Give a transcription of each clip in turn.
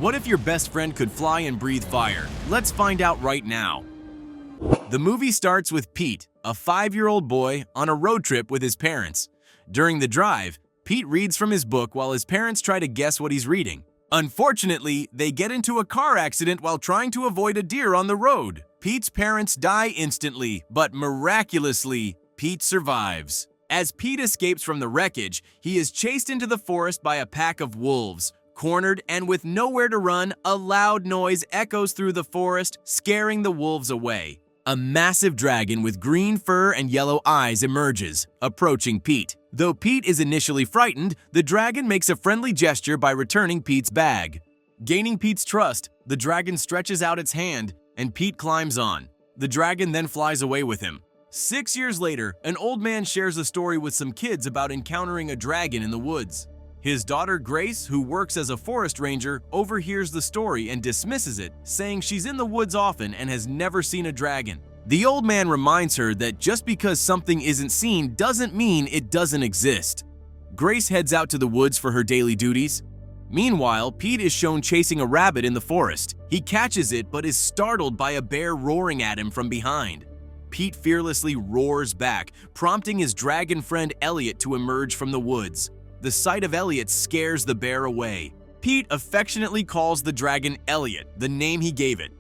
What if your best friend could fly and breathe fire? Let's find out right now. The movie starts with Pete, a 5-year-old boy, on a road trip with his parents. During the drive, Pete reads from his book while his parents try to guess what he's reading. Unfortunately, they get into a car accident while trying to avoid a deer on the road. Pete's parents die instantly, but miraculously, Pete survives. As Pete escapes from the wreckage, he is chased into the forest by a pack of wolves. Cornered and with nowhere to run, a loud noise echoes through the forest, scaring the wolves away. A massive dragon with green fur and yellow eyes emerges, approaching Pete. Though Pete is initially frightened, the dragon makes a friendly gesture by returning Pete's bag. Gaining Pete's trust, the dragon stretches out its hand, and Pete climbs on. The dragon then flies away with him. 6 years later, an old man shares a story with some kids about encountering a dragon in the woods. His daughter Grace, who works as a forest ranger, overhears the story and dismisses it, saying she's in the woods often and has never seen a dragon. The old man reminds her that just because something isn't seen doesn't mean it doesn't exist. Grace heads out to the woods for her daily duties. Meanwhile, Pete is shown chasing a rabbit in the forest. He catches it but is startled by a bear roaring at him from behind. Pete fearlessly roars back, prompting his dragon friend Elliot to emerge from the woods. The sight of Elliot scares the bear away. Pete affectionately calls the dragon Elliot, the name he gave it.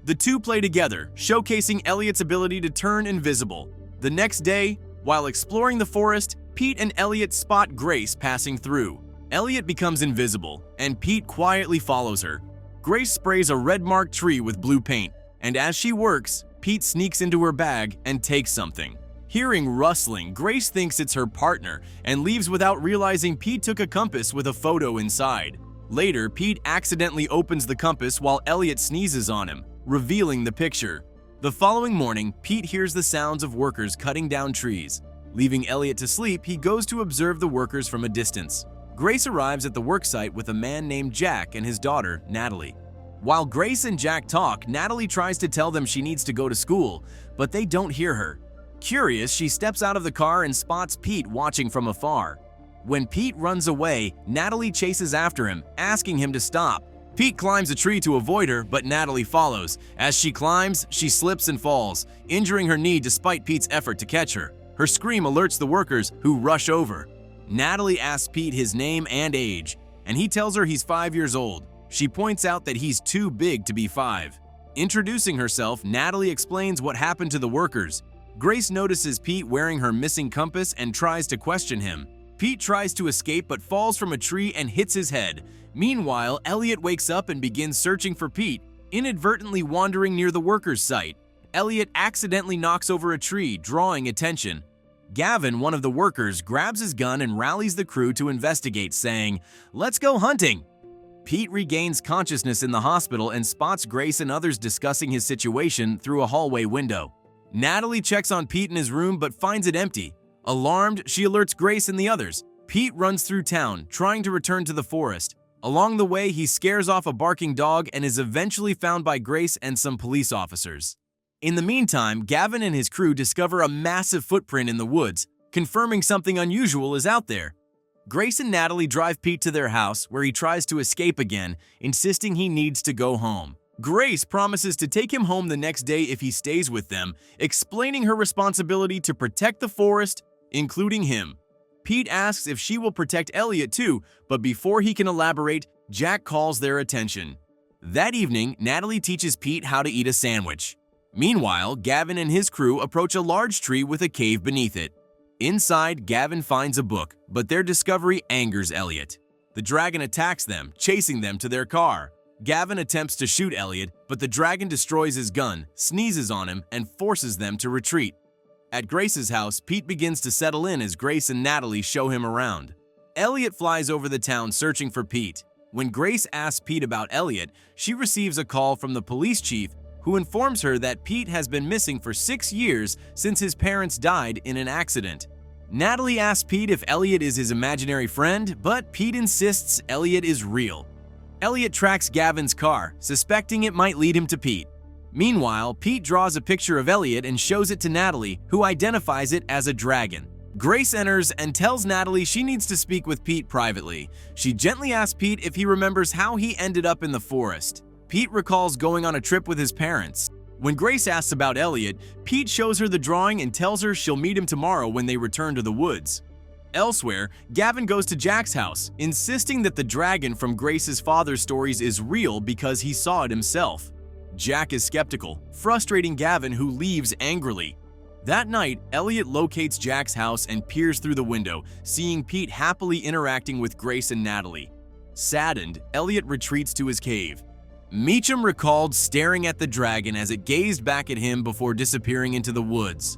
The two play together, showcasing Elliot's ability to turn invisible. The next day, while exploring the forest, Pete and Elliot spot Grace passing through. Elliot becomes invisible, and Pete quietly follows her. Grace sprays a red-marked tree with blue paint, and as she works, Pete sneaks into her bag and takes something. Hearing rustling, Grace thinks it's her partner and leaves without realizing Pete took a compass with a photo inside. Later, Pete accidentally opens the compass while Elliot sneezes on him, revealing the picture. The following morning, Pete hears the sounds of workers cutting down trees. Leaving Elliot to sleep, he goes to observe the workers from a distance. Grace arrives at the worksite with a man named Jack and his daughter, Natalie. While Grace and Jack talk, Natalie tries to tell them she needs to go to school, but they don't hear her. Curious, she steps out of the car and spots Pete watching from afar. When Pete runs away, Natalie chases after him, asking him to stop. Pete climbs a tree to avoid her, but Natalie follows. As she climbs, she slips and falls, injuring her knee despite Pete's effort to catch her. Her scream alerts the workers, who rush over. Natalie asks Pete his name and age, and he tells her he's 5 years old. She points out that he's too big to be 5. Introducing herself, Natalie explains what happened to the workers. Grace notices Pete wearing her missing compass and tries to question him. Pete tries to escape but falls from a tree and hits his head. Meanwhile, Elliot wakes up and begins searching for Pete, inadvertently wandering near the workers' site. Elliot accidentally knocks over a tree, drawing attention. Gavin, one of the workers, grabs his gun and rallies the crew to investigate, saying, "Let's go hunting." Pete regains consciousness in the hospital and spots Grace and others discussing his situation through a hallway window. Natalie checks on Pete in his room but finds it empty. Alarmed, she alerts Grace and the others. Pete runs through town, trying to return to the forest. Along the way, he scares off a barking dog and is eventually found by Grace and some police officers. In the meantime, Gavin and his crew discover a massive footprint in the woods, confirming something unusual is out there. Grace and Natalie drive Pete to their house, where he tries to escape again, insisting he needs to go home. Grace promises to take him home the next day if he stays with them, explaining her responsibility to protect the forest, including him. Pete asks if she will protect Elliot too, but before he can elaborate, Jack calls their attention. That evening, Natalie teaches Pete how to eat a sandwich. Meanwhile, Gavin and his crew approach a large tree with a cave beneath it. Inside, Gavin finds a book, but their discovery angers Elliot. The dragon attacks them, chasing them to their car. Gavin attempts to shoot Elliot, but the dragon destroys his gun, sneezes on him, and forces them to retreat. At Grace's house, Pete begins to settle in as Grace and Natalie show him around. Elliot flies over the town searching for Pete. When Grace asks Pete about Elliot, she receives a call from the police chief, who informs her that Pete has been missing for 6 years since his parents died in an accident. Natalie asks Pete if Elliot is his imaginary friend, but Pete insists Elliot is real. Elliot tracks Gavin's car, suspecting it might lead him to Pete. Meanwhile, Pete draws a picture of Elliot and shows it to Natalie, who identifies it as a dragon. Grace enters and tells Natalie she needs to speak with Pete privately. She gently asks Pete if he remembers how he ended up in the forest. Pete recalls going on a trip with his parents. When Grace asks about Elliot, Pete shows her the drawing and tells her she'll meet him tomorrow when they return to the woods. Elsewhere, Gavin goes to Jack's house, insisting that the dragon from Grace's father's stories is real because he saw it himself. Jack is skeptical, frustrating Gavin, who leaves angrily. That night, Elliot locates Jack's house and peers through the window, seeing Pete happily interacting with Grace and Natalie. Saddened, Elliot retreats to his cave. Meacham recalled staring at the dragon as it gazed back at him before disappearing into the woods.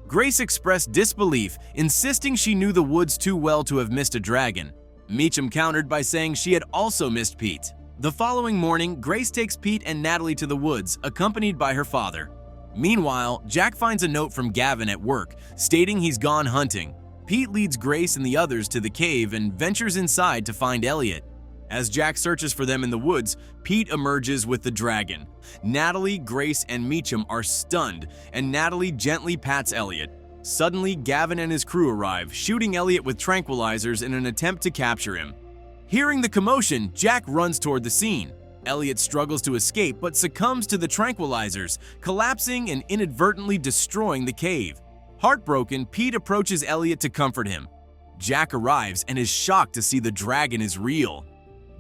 Grace expressed disbelief, insisting she knew the woods too well to have missed a dragon. Meacham countered by saying she had also missed Pete. The following morning, Grace takes Pete and Natalie to the woods, accompanied by her father. Meanwhile, Jack finds a note from Gavin at work, stating he's gone hunting. Pete leads Grace and the others to the cave and ventures inside to find Elliot. As Jack searches for them in the woods, Pete emerges with the dragon. Natalie, Grace, and Meacham are stunned, and Natalie gently pats Elliot. Suddenly, Gavin and his crew arrive, shooting Elliot with tranquilizers in an attempt to capture him. Hearing the commotion, Jack runs toward the scene. Elliot struggles to escape but succumbs to the tranquilizers, collapsing and inadvertently destroying the cave. Heartbroken, Pete approaches Elliot to comfort him. Jack arrives and is shocked to see the dragon is real.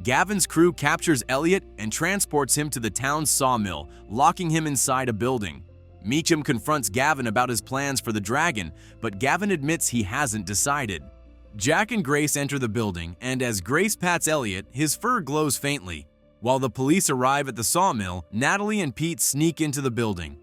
Gavin's crew captures Elliot and transports him to the town's sawmill, locking him inside a building. Meacham confronts Gavin about his plans for the dragon, but Gavin admits he hasn't decided. Jack and Grace enter the building, and as Grace pats Elliot, his fur glows faintly. While the police arrive at the sawmill, Natalie and Pete sneak into the building.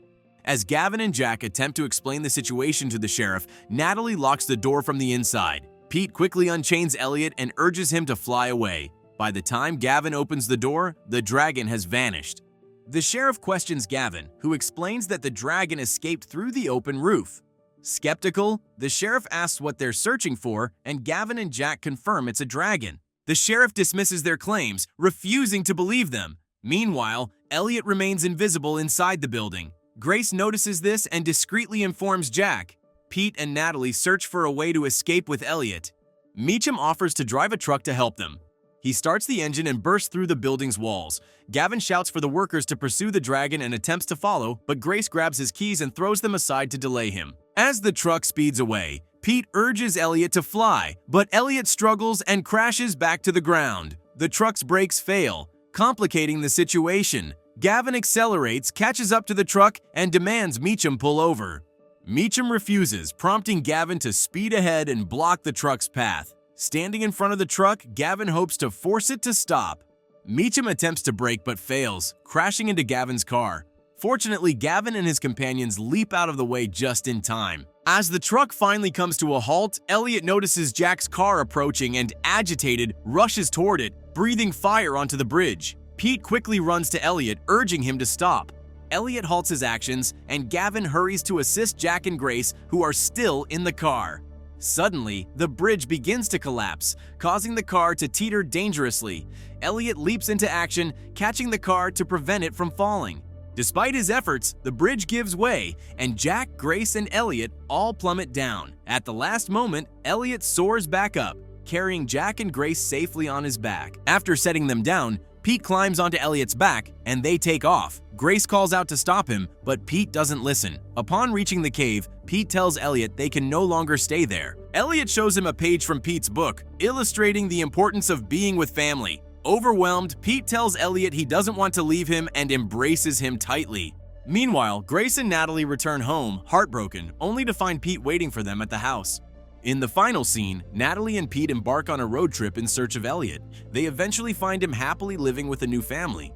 As Gavin and Jack attempt to explain the situation to the sheriff, Natalie locks the door from the inside. Pete quickly unchains Elliot and urges him to fly away. By the time Gavin opens the door, the dragon has vanished. The sheriff questions Gavin, who explains that the dragon escaped through the open roof. Skeptical, the sheriff asks what they're searching for, and Gavin and Jack confirm it's a dragon. The sheriff dismisses their claims, refusing to believe them. Meanwhile, Elliot remains invisible inside the building. Grace notices this and discreetly informs Jack. Pete and Natalie search for a way to escape with Elliot. Meacham offers to drive a truck to help them. He starts the engine and bursts through the building's walls. Gavin shouts for the workers to pursue the dragon and attempts to follow, but Grace grabs his keys and throws them aside to delay him. As the truck speeds away, Pete urges Elliot to fly, but Elliot struggles and crashes back to the ground. The truck's brakes fail, complicating the situation. Gavin accelerates, catches up to the truck, and demands Meacham pull over. Meacham refuses, prompting Gavin to speed ahead and block the truck's path. Standing in front of the truck, Gavin hopes to force it to stop. Meacham attempts to brake but fails, crashing into Gavin's car. Fortunately, Gavin and his companions leap out of the way just in time. As the truck finally comes to a halt, Elliot notices Jack's car approaching and, agitated, rushes toward it, breathing fire onto the bridge. Pete quickly runs to Elliot, urging him to stop. Elliot halts his actions, and Gavin hurries to assist Jack and Grace, who are still in the car. Suddenly, the bridge begins to collapse, causing the car to teeter dangerously. Elliot leaps into action, catching the car to prevent it from falling. Despite his efforts, the bridge gives way, and Jack, Grace, and Elliot all plummet down. At the last moment, Elliot soars back up, carrying Jack and Grace safely on his back. After setting them down, Pete climbs onto Elliot's back, and they take off. Grace calls out to stop him, but Pete doesn't listen. Upon reaching the cave, Pete tells Elliot they can no longer stay there. Elliot shows him a page from Pete's book, illustrating the importance of being with family. Overwhelmed, Pete tells Elliot he doesn't want to leave him and embraces him tightly. Meanwhile, Grace and Natalie return home, heartbroken, only to find Pete waiting for them at the house. In the final scene, Natalie and Pete embark on a road trip in search of Elliot. They eventually find him happily living with a new family.